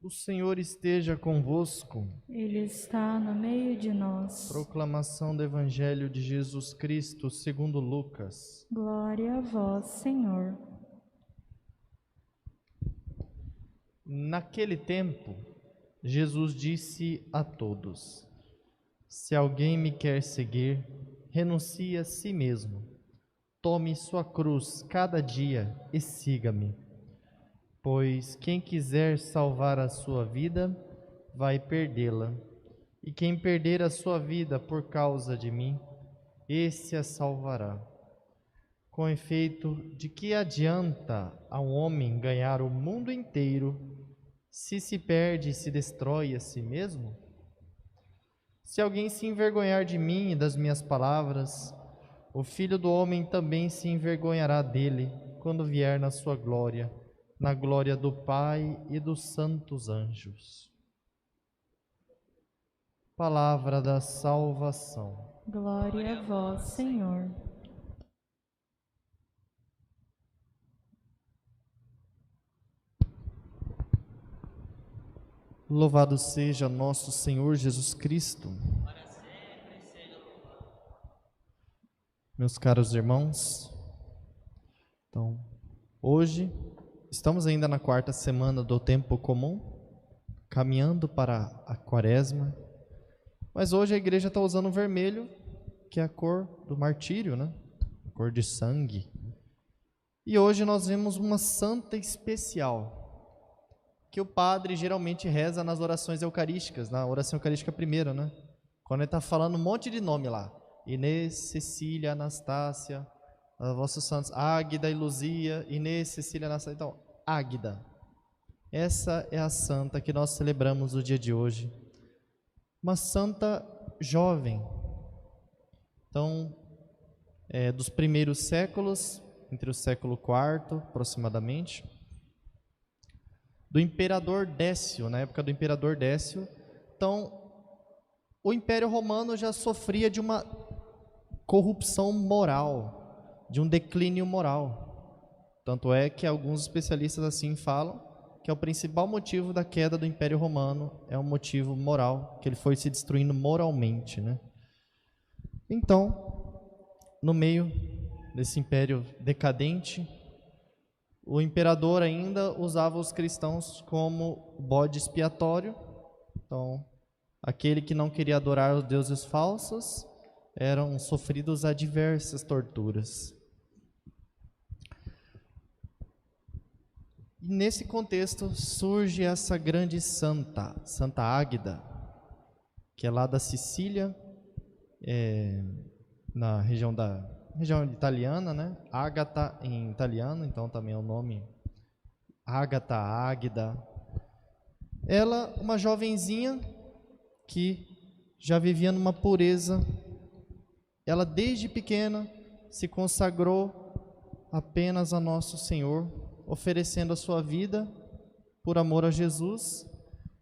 O Senhor esteja convosco. Ele está no meio de nós. Proclamação do Evangelho de Jesus Cristo segundo Lucas. Glória a vós, Senhor. Naquele tempo, Jesus disse a todos: Se alguém me quer seguir, renuncie a si mesmo. Tome sua cruz cada dia e siga-me. Pois quem quiser salvar a sua vida, vai perdê-la. E quem perder a sua vida por causa de mim, esse a salvará. Com efeito, de que adianta a um homem ganhar o mundo inteiro, se perde e se destrói a si mesmo? Se alguém se envergonhar de mim e das minhas palavras, o Filho do Homem também se envergonhará dele, quando vier na sua glória, na glória do Pai e dos santos anjos. Palavra da salvação. Glória a vós, Senhor. Louvado seja nosso Senhor Jesus Cristo. Meus caros irmãos, então, hoje estamos ainda na quarta semana do tempo comum, caminhando para a quaresma, mas hoje a igreja está usando o vermelho, que é a cor do martírio, né? A cor de sangue. E hoje nós vemos uma santa especial, que o padre geralmente reza nas orações eucarísticas, na oração eucarística primeira, né? Quando ele está falando um monte de nome lá, Inês, Cecília, Anastácia, vossos santos, Águida e Luzia, Inês, Cecília, Anastácia, então, Águida. Essa é a santa que nós celebramos no dia de hoje. Uma santa jovem. Então, dos primeiros séculos, entre o século IV aproximadamente, do imperador Décio, na época do imperador Décio. Então, o Império Romano já sofria de uma corrupção moral, de um declínio moral. Tanto é que alguns especialistas assim falam que é o principal motivo da queda do Império Romano, é um motivo moral, que ele foi se destruindo moralmente, né? Então, no meio desse império decadente, o imperador ainda usava os cristãos como bode expiatório. Então, aquele que não queria adorar os deuses falsos eram sofridos a diversas torturas. E nesse contexto surge essa grande santa, Santa Águida, que é lá da Sicília, na região italiana, né? Ágata em italiano, então também é o nome Ágata, Águida. Ela, uma jovenzinha que já vivia numa pureza, ela desde pequena se consagrou apenas a Nosso Senhor, oferecendo a sua vida por amor a Jesus.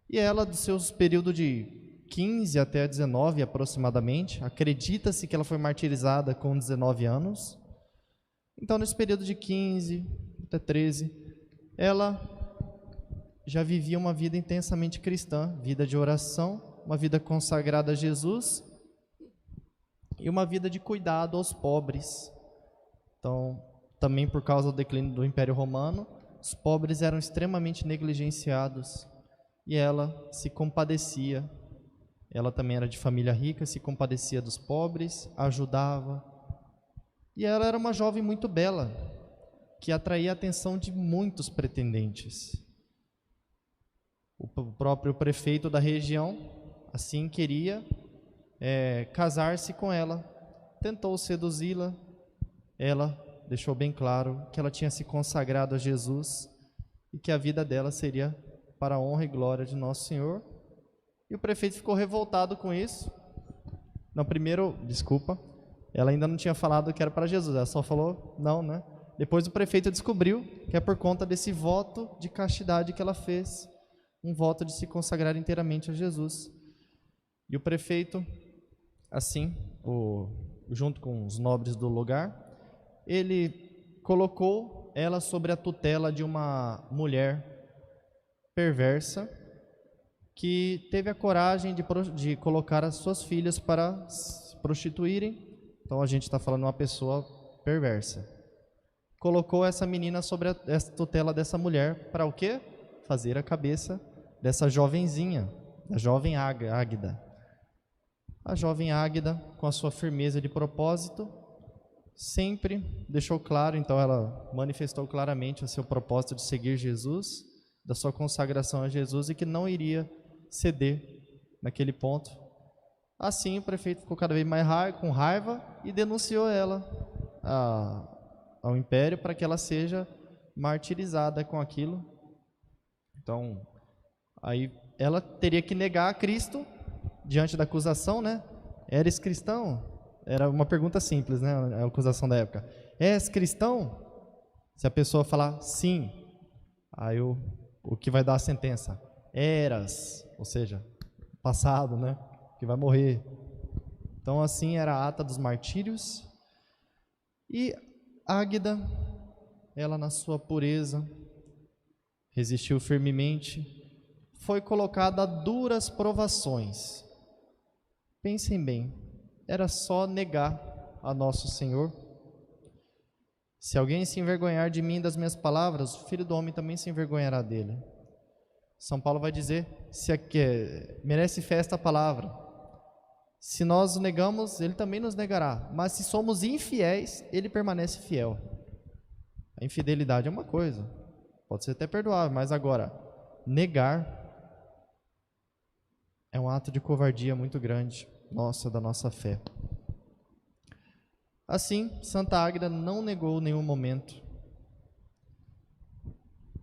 E ela, do seu período de 15 até 19 aproximadamente, acredita-se que ela foi martirizada com 19 anos. Então, nesse período de 15 até 13, ela já vivia uma vida intensamente cristã, vida de oração, uma vida consagrada a Jesus e uma vida de cuidado aos pobres. Então, também por causa do declínio do Império Romano, os pobres eram extremamente negligenciados e ela se compadecia. Ela também era de família rica, se compadecia dos pobres, ajudava. E ela era uma jovem muito bela, que atraía a atenção de muitos pretendentes. O próprio prefeito da região, assim, queria casar-se com ela. Tentou seduzi-la. Ela deixou bem claro que ela tinha se consagrado a Jesus e que a vida dela seria para a honra e glória de Nosso Senhor. E o prefeito ficou revoltado com isso. Não, primeiro, desculpa, ela ainda não tinha falado que era para Jesus, ela só falou não, né? Depois o prefeito descobriu que é por conta desse voto de castidade que ela fez, um voto de se consagrar inteiramente a Jesus. E o prefeito, assim, junto com os nobres do lugar, ele colocou ela sobre a tutela de uma mulher perversa, que teve a coragem de colocar as suas filhas para se prostituírem. Então a gente está falando de uma pessoa perversa. Colocou essa menina sobre a tutela dessa mulher para o quê? Fazer a cabeça dessa jovenzinha, da jovem Águida. A jovem Águida, com a sua firmeza de propósito, sempre deixou claro, então ela manifestou claramente o seu propósito de seguir Jesus, da sua consagração a Jesus, e que não iria ceder naquele ponto. Assim, o prefeito ficou cada vez mais com raiva e denunciou ela ao império para que ela seja martirizada com aquilo. Então, aí ela teria que negar a Cristo diante da acusação, né? Eres cristão? Era uma pergunta simples, né? A acusação da época. És cristão? Se a pessoa falar sim, aí o que vai dar a sentença? Eras, ou seja, passado, né? Que vai morrer. Então, assim era a ata dos martírios. E Águida, ela na sua pureza, resistiu firmemente, foi colocada a duras provações. Pensem bem, era só negar a nosso Senhor. Se alguém se envergonhar de mim e das minhas palavras, o Filho do Homem também se envergonhará dele. São Paulo vai dizer, merece fé esta palavra. Se nós o negamos, ele também nos negará. Mas se somos infiéis, ele permanece fiel. A infidelidade é uma coisa, pode ser até perdoável, mas agora, negar é um ato de covardia muito grande, da nossa fé. Assim, Santa Águida não negou nenhum momento.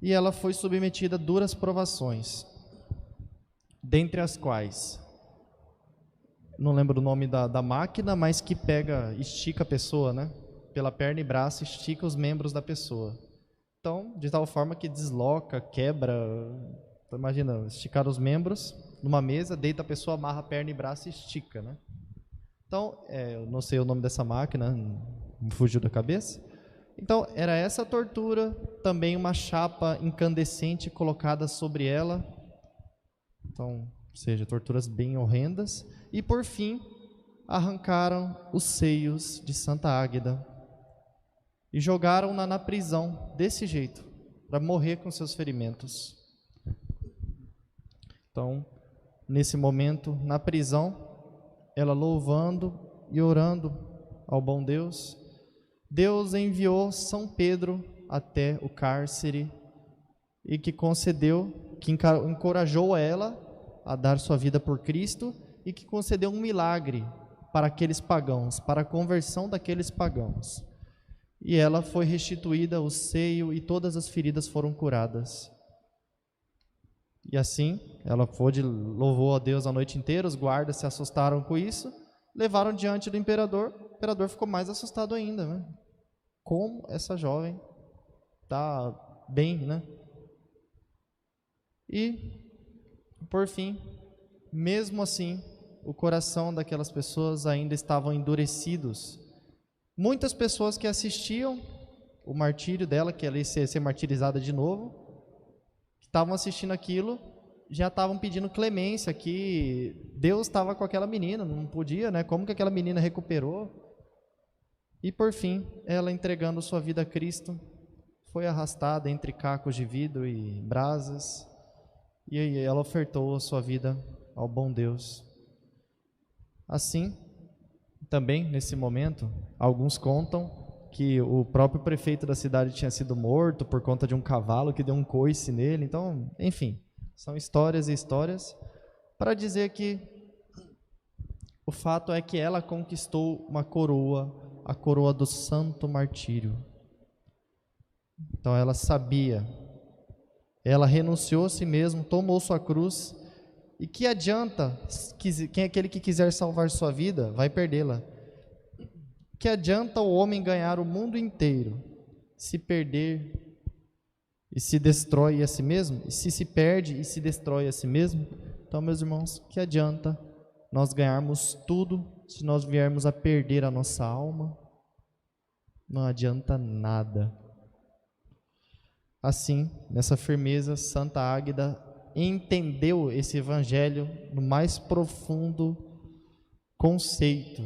E ela foi submetida a duras provações, dentre as quais, não lembro o nome da máquina, mas que estica a pessoa, né? Pela perna e braço, estica os membros da pessoa. Então, de tal forma que desloca, quebra. Então, imagina, esticar os membros numa mesa, deita a pessoa, amarra a perna e braço e estica, né? Então, eu não sei o nome dessa máquina, me fugiu da cabeça. Então, era essa tortura, também uma chapa incandescente colocada sobre ela. Então, ou seja, torturas bem horrendas. E, por fim, arrancaram os seios de Santa Águida e jogaram-na na prisão, desse jeito, para morrer com seus ferimentos. Então, nesse momento, na prisão, ela louvando e orando ao bom Deus, Deus enviou São Pedro até o cárcere e que encorajou ela a dar sua vida por Cristo e que concedeu um milagre para aqueles pagãos, para a conversão daqueles pagãos. E ela foi restituída o seio e todas as feridas foram curadas. E assim, ela louvou a Deus a noite inteira, os guardas se assustaram com isso, levaram diante do imperador, o imperador ficou mais assustado ainda, né? Como essa jovem está bem, né? E, por fim, mesmo assim, o coração daquelas pessoas ainda estavam endurecidos. Muitas pessoas que assistiam o martírio dela, que ela ia ser martirizada de novo, que estavam assistindo aquilo, já estavam pedindo clemência, que Deus estava com aquela menina, não podia, né? Como que aquela menina recuperou? E por fim, ela entregando sua vida a Cristo, foi arrastada entre cacos de vidro e brasas, e aí ela ofertou a sua vida ao bom Deus. Assim, também nesse momento, alguns contam que o próprio prefeito da cidade tinha sido morto por conta de um cavalo que deu um coice nele. Então, enfim, são histórias e histórias para dizer que o fato é que ela conquistou uma coroa, a coroa do santo martírio. Então ela sabia, ela renunciou a si mesma, tomou sua cruz, e que adianta, quem é aquele que quiser salvar sua vida, vai perdê-la. Que adianta o homem ganhar o mundo inteiro, se perder e se destrói a si mesmo? E se perde e se destrói a si mesmo? Então, meus irmãos, que adianta nós ganharmos tudo se nós viermos a perder a nossa alma? Não adianta nada. Assim, nessa firmeza, Santa Águida entendeu esse evangelho no mais profundo conceito.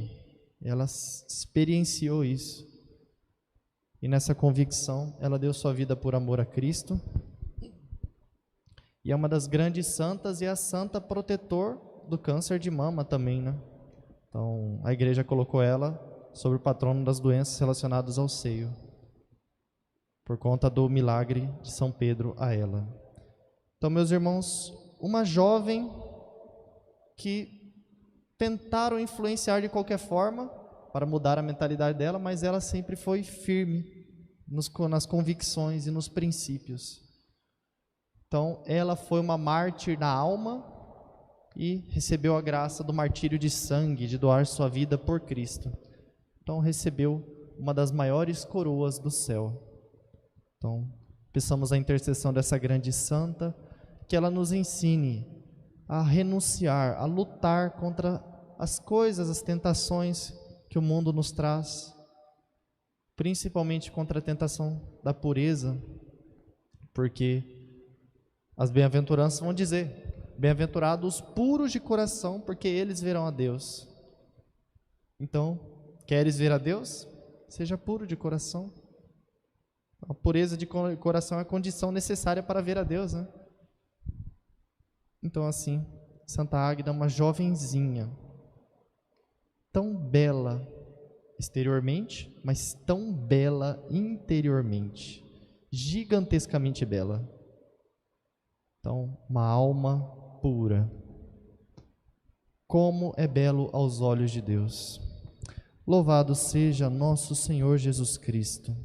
Ela experienciou isso. E nessa convicção, ela deu sua vida por amor a Cristo. E é uma das grandes santas e a santa protetor do câncer de mama também, né? Então, a igreja colocou ela sobre o patrono das doenças relacionadas ao seio, por conta do milagre de São Pedro a ela. Então, meus irmãos, uma jovem que tentaram influenciar de qualquer forma para mudar a mentalidade dela, mas ela sempre foi firme nas convicções e nos princípios. Então, ela foi uma mártir na alma e recebeu a graça do martírio de sangue, de doar sua vida por Cristo. Então, recebeu uma das maiores coroas do céu. Então, peçamos a intercessão dessa grande santa, que ela nos ensine a renunciar, a lutar contra as coisas, as tentações que o mundo nos traz, principalmente contra a tentação da pureza, porque as bem-aventuranças vão dizer: bem-aventurados os puros de coração, porque eles verão a Deus. Então, queres ver a Deus? Seja puro de coração. A pureza de coração é a condição necessária para ver a Deus, né? Então, assim, Santa Águeda é uma jovenzinha, tão bela exteriormente, mas tão bela interiormente, gigantescamente bela. Então, uma alma pura. Como é belo aos olhos de Deus. Louvado seja nosso Senhor Jesus Cristo.